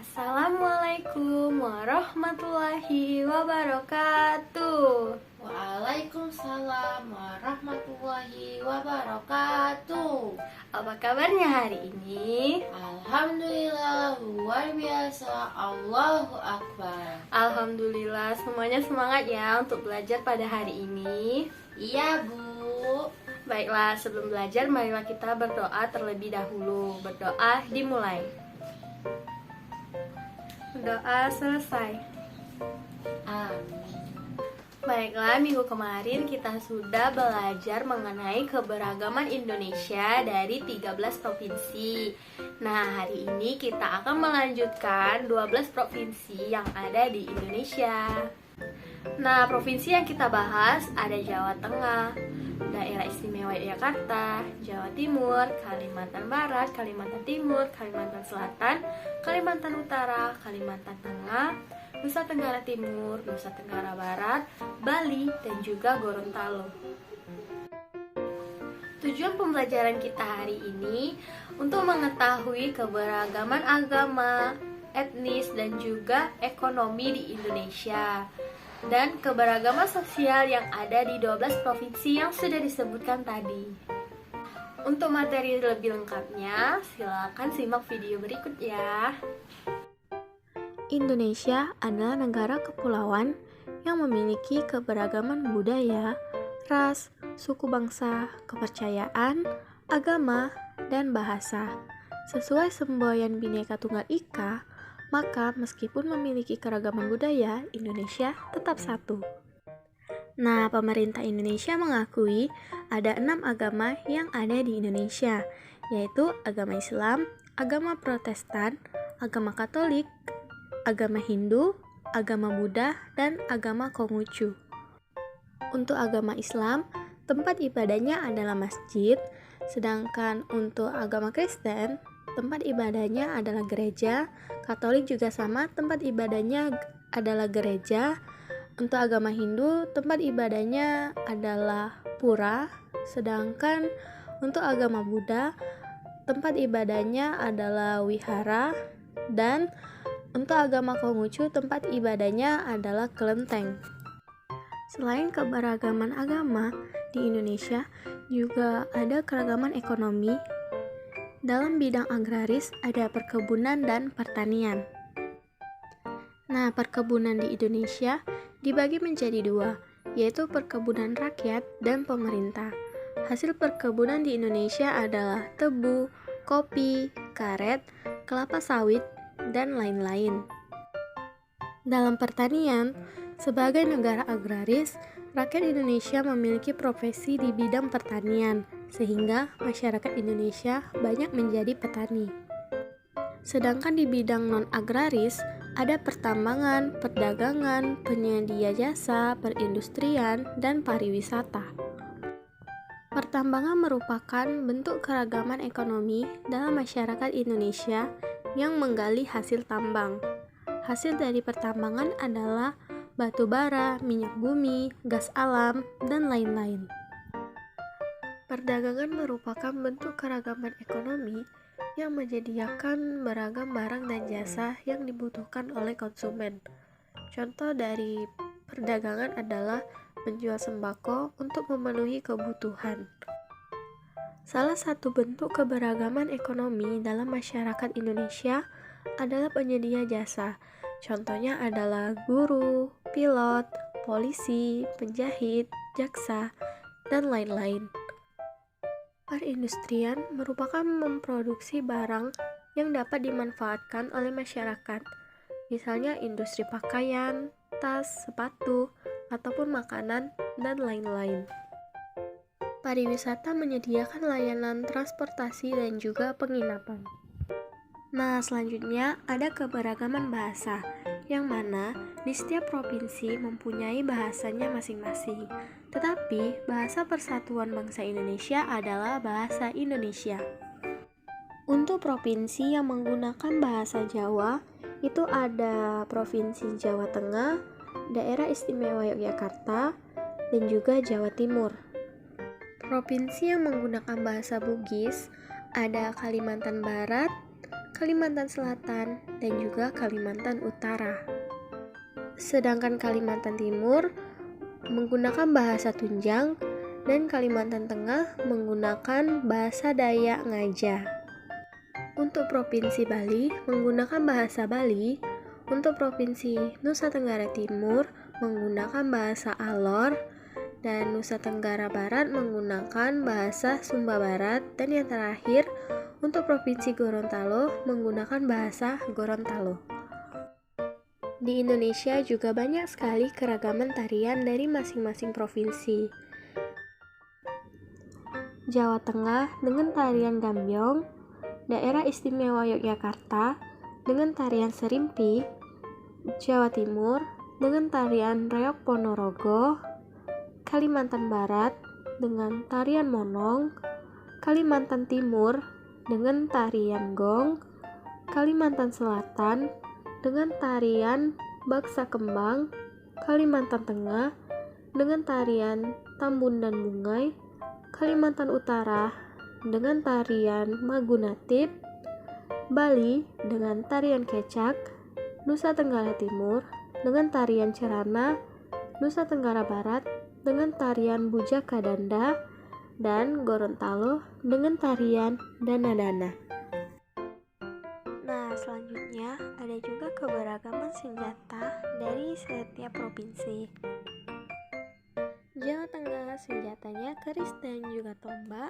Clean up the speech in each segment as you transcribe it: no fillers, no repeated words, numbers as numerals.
Assalamualaikum warahmatullahi wabarakatuh. Waalaikumsalam warahmatullahi wabarakatuh. Apa kabarnya hari ini? Alhamdulillah, luar biasa. Allahu Akbar. Alhamdulillah, semuanya semangat ya untuk belajar pada hari ini. Iya, Bu. Baiklah, sebelum belajar marilah kita berdoa terlebih dahulu. Berdoa dimulai. Doa selesai. Amin. Baiklah, minggu kemarin kita sudah belajar mengenai keberagaman Indonesia dari 13 provinsi. Nah, hari ini kita akan melanjutkan 12 provinsi yang ada di Indonesia. Nah, provinsi yang kita bahas ada Jawa Tengah, Daerah Istimewa Yogyakarta, Jawa Timur, Kalimantan Barat, Kalimantan Timur, Kalimantan Selatan, Kalimantan Utara, Kalimantan Tengah, Nusa Tenggara Timur, Nusa Tenggara Barat, Bali, dan juga Gorontalo. Tujuan pembelajaran kita hari ini untuk mengetahui keberagaman agama, etnis, dan juga ekonomi di Indonesia, dan keberagaman sosial yang ada di 12 provinsi yang sudah disebutkan tadi. Untuk materi lebih lengkapnya, silakan simak video berikut ya. Indonesia adalah negara kepulauan yang memiliki keberagaman budaya, ras, suku bangsa, kepercayaan, agama, dan bahasa. Sesuai semboyan Bhinneka Tunggal Ika, maka meskipun memiliki keragaman budaya, Indonesia tetap satu. Nah, pemerintah Indonesia mengakui ada 6 agama yang ada di Indonesia, yaitu agama Islam, agama Protestan, agama Katolik, agama Hindu, agama Buddha, dan agama Konghucu. Untuk agama Islam, tempat ibadahnya adalah masjid, sedangkan untuk agama Kristen, tempat ibadahnya adalah gereja. Katolik juga sama, tempat ibadahnya adalah gereja. Untuk agama Hindu, tempat ibadahnya adalah pura, sedangkan untuk agama Buddha, tempat ibadahnya adalah wihara, dan untuk agama Konghucu, tempat ibadahnya adalah kelenteng. Selain keberagaman agama, di Indonesia juga ada keragaman ekonomi. Dalam bidang agraris ada perkebunan dan pertanian. Nah, perkebunan di Indonesia dibagi menjadi 2, yaitu perkebunan rakyat dan pemerintah. Hasil perkebunan di Indonesia adalah tebu, kopi, karet, kelapa sawit, dan lain-lain. Dalam pertanian, sebagai negara agraris, rakyat Indonesia memiliki profesi di bidang pertanian, sehingga masyarakat Indonesia banyak menjadi petani. Sedangkan di bidang non-agraris, ada pertambangan, perdagangan, penyedia jasa, perindustrian, dan pariwisata. Pertambangan merupakan bentuk keragaman ekonomi dalam masyarakat Indonesia yang menggali hasil tambang. Hasil dari pertambangan adalah batu bara, minyak bumi, gas alam, dan lain-lain. Perdagangan merupakan bentuk keragaman ekonomi yang menyediakan beragam barang dan jasa yang dibutuhkan oleh konsumen. Contoh dari perdagangan adalah menjual sembako untuk memenuhi kebutuhan. Salah satu bentuk keberagaman ekonomi dalam masyarakat Indonesia adalah penyedia jasa. Contohnya adalah guru, pilot, polisi, penjahit, jaksa, dan lain-lain. Perindustrian merupakan memproduksi barang yang dapat dimanfaatkan oleh masyarakat, misalnya industri pakaian, tas, sepatu, ataupun makanan, dan lain-lain. Pariwisata menyediakan layanan transportasi dan juga penginapan. Nah, selanjutnya ada keberagaman bahasa, yang mana di setiap provinsi mempunyai bahasanya masing-masing. Tetapi, bahasa persatuan bangsa Indonesia adalah bahasa Indonesia. Untuk provinsi yang menggunakan bahasa Jawa, itu ada Provinsi Jawa Tengah, Daerah Istimewa Yogyakarta, dan juga Jawa Timur. Provinsi yang menggunakan bahasa Bugis ada Kalimantan Barat, Kalimantan Selatan, dan juga Kalimantan Utara. Sedangkan Kalimantan Timur menggunakan bahasa Tunjang dan Kalimantan Tengah menggunakan bahasa Dayak Ngajah. Untuk Provinsi Bali menggunakan bahasa Bali. Untuk Provinsi Nusa Tenggara Timur menggunakan bahasa Alor, dan Nusa Tenggara Barat menggunakan bahasa Sumba Barat, dan yang terakhir untuk Provinsi Gorontalo menggunakan bahasa Gorontalo. Di Indonesia juga banyak sekali keragaman tarian dari masing-masing provinsi. Jawa Tengah dengan tarian Gambyong, Daerah Istimewa Yogyakarta dengan tarian Serimpi, Jawa Timur dengan tarian Reok Ponorogo, Kalimantan Barat dengan tarian Monong, Kalimantan Timur dengan tarian Gong, Kalimantan Selatan dengan tarian Baksa Kembang, Kalimantan Tengah dengan tarian Tambun dan Bungai, Kalimantan Utara dengan tarian Magunatip, Bali dengan tarian Kecak, Nusa Tenggara Timur dengan tarian Cerana, Nusa Tenggara Barat dengan tarian Bujaka Danda, dan Gorontalo dengan tarian Dana-Dana. Nah, selanjutnya ada juga keberagaman senjata dari setiap provinsi. Jawa Tengah senjatanya keris dan juga tombak.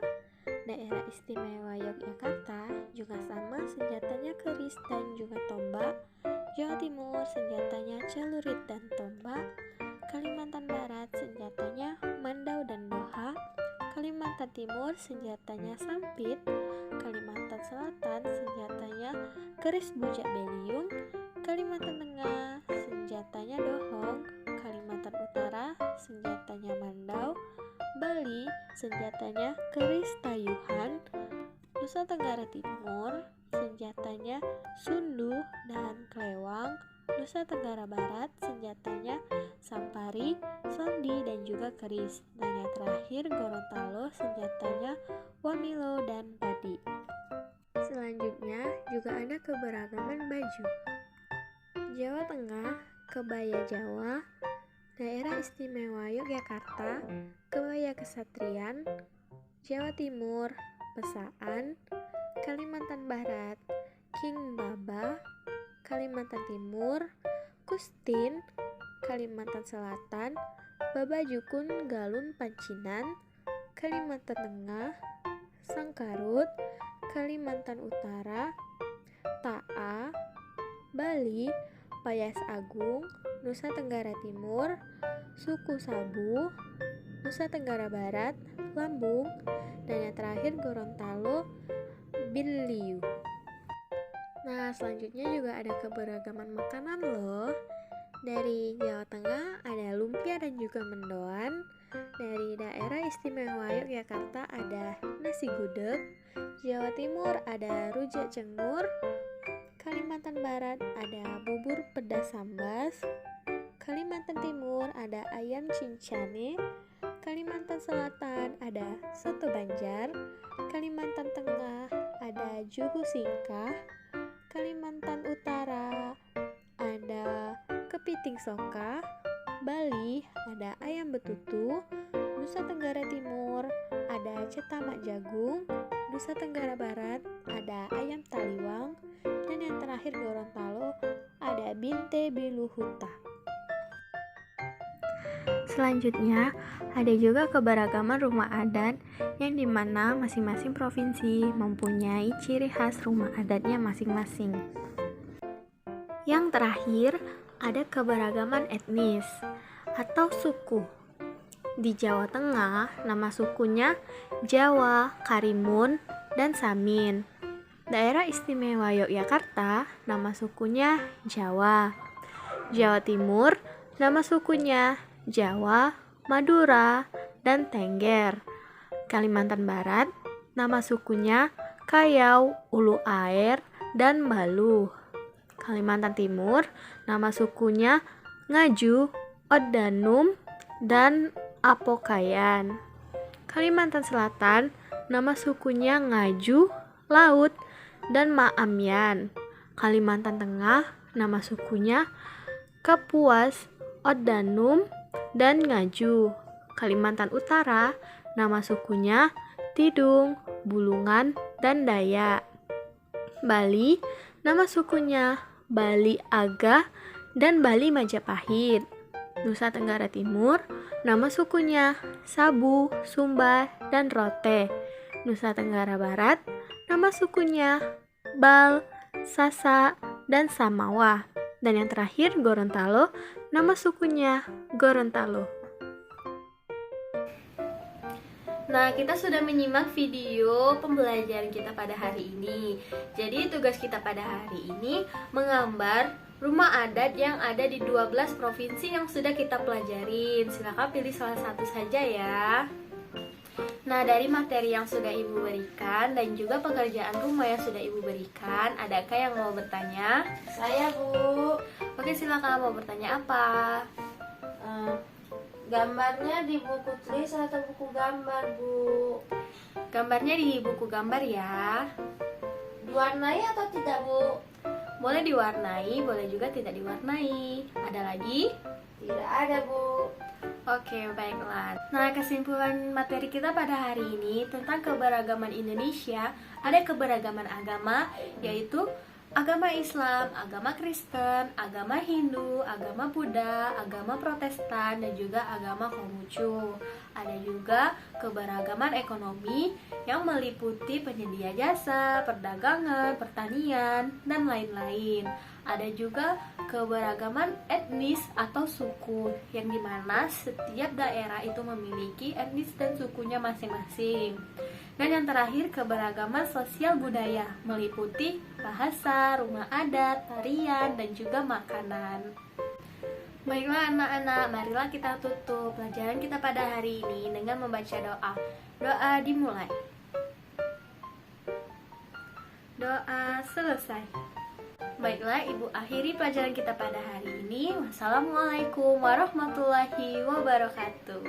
Daerah Istimewa Yogyakarta juga sama, senjatanya keris dan juga tombak. Jawa Timur senjatanya celurit dan tombak. Kalimantan Barat senjatanya mandau dan doha. Kalimantan Timur senjatanya sampit. Kalimantan Selatan senjatanya keris bujak beliung. Kalimantan Tengah senjatanya dohong. Kalimantan Utara senjatanya mandau. Bali senjatanya keris tayuhan. Nusa Tenggara Timur senjatanya sundu dan klewang. Nusa Tenggara Barat senjatanya sampari, sondi, dan juga keris. Dan yang terakhir Gorontalo senjatanya wamilo dan padi. Selanjutnya juga ada keberagaman baju. Jawa Tengah, kebaya Jawa. Daerah Istimewa Yogyakarta, kebaya kesatrian. Jawa Timur, pesaan. Kalimantan Barat, king baba. Kalimantan Timur, kustin. Kalimantan Selatan, baba jukun galun pancinan. Kalimantan Tengah, sangkarut. Kalimantan Utara, ta'a. Bali, payas agung. Nusa Tenggara Timur, suku sabu. Nusa Tenggara Barat, lambung. Dan yang terakhir Gorontalo, biliu. Nah, selanjutnya juga ada keberagaman makanan loh. Dari Jawa Tengah ada lumpia dan juga mendoan. Dari daerah istimewa Yogyakarta ada nasi gudeg. Jawa Timur ada rujak cingur. Kalimantan Barat ada bubur pedas sambas. Kalimantan Timur ada ayam cincane. Kalimantan Selatan ada soto Banjar. Kalimantan Tengah ada juhu singkah. Kalimantan Utara ada kepiting soka. Bali ada ayam betutu. Nusa Tenggara Timur ada cetamak jagung. Nusa Tenggara Barat ada ayam taliwang. Dan yang terakhir Gorontalo ada binte biluhuta. Selanjutnya ada juga keberagaman rumah adat yang dimana masing-masing provinsi mempunyai ciri khas rumah adatnya masing-masing. Yang terakhir ada keberagaman etnis atau suku. Di Jawa Tengah nama sukunya Jawa, Karimun, dan Samin. Daerah Istimewa Yogyakarta nama sukunya Jawa. Jawa Timur nama sukunya Jawa, Madura, dan Tengger. Kalimantan Barat nama sukunya Kayau, Ulu Air, dan Baluh. Kalimantan Timur nama sukunya Ngaju, Oddanum, dan Apokayan. Kalimantan Selatan nama sukunya Ngaju, Laut, dan Maamyan. Kalimantan Tengah, nama sukunya Kapuas, Oddanum, dan Ngaju. Kalimantan Utara, nama sukunya Tidung, Bulungan, dan Dayak. Bali, nama sukunya Bali Aga dan Bali Majapahit. Nusa Tenggara Timur, nama sukunya Sabu, Sumba, dan Rote. Nusa Tenggara Barat, nama sukunya Bal, Sasa, dan Samawa. Dan yang terakhir Gorontalo, nama sukunya Gorontalo. Nah, kita sudah menyimak video pembelajaran kita pada hari ini. Jadi tugas kita pada hari ini menggambar rumah adat yang ada di 12 provinsi yang sudah kita pelajarin. Silakan pilih salah satu saja ya. Nah, dari materi yang sudah Ibu berikan dan juga pekerjaan rumah yang sudah Ibu berikan, adakah yang mau bertanya? Saya, Bu. Oke, silakan, mau bertanya apa? Gambarnya di buku tulis atau buku gambar, Bu? Gambarnya di buku gambar ya. Diwarnai atau tidak, Bu? Boleh diwarnai, boleh juga tidak diwarnai. Ada lagi? Tidak ada, Bu. Oke, baiklah. Nah, kesimpulan materi kita pada hari ini tentang keberagaman Indonesia, ada keberagaman agama, yaitu agama Islam, agama Kristen, agama Hindu, agama Buddha, agama Protestan, dan juga agama Konghucu. Ada juga keberagaman ekonomi yang meliputi penyedia jasa, perdagangan, pertanian, dan lain-lain. Ada juga keberagaman etnis atau suku, yang dimana setiap daerah itu memiliki etnis dan sukunya masing-masing. Dan yang terakhir, keberagaman sosial budaya, meliputi bahasa, rumah adat, tarian, dan juga makanan. Baiklah anak-anak, marilah kita tutup pelajaran kita pada hari ini dengan membaca doa. Doa dimulai. Doa selesai. Baiklah, Ibu akhiri pelajaran kita pada hari ini. Wassalamualaikum warahmatullahi wabarakatuh.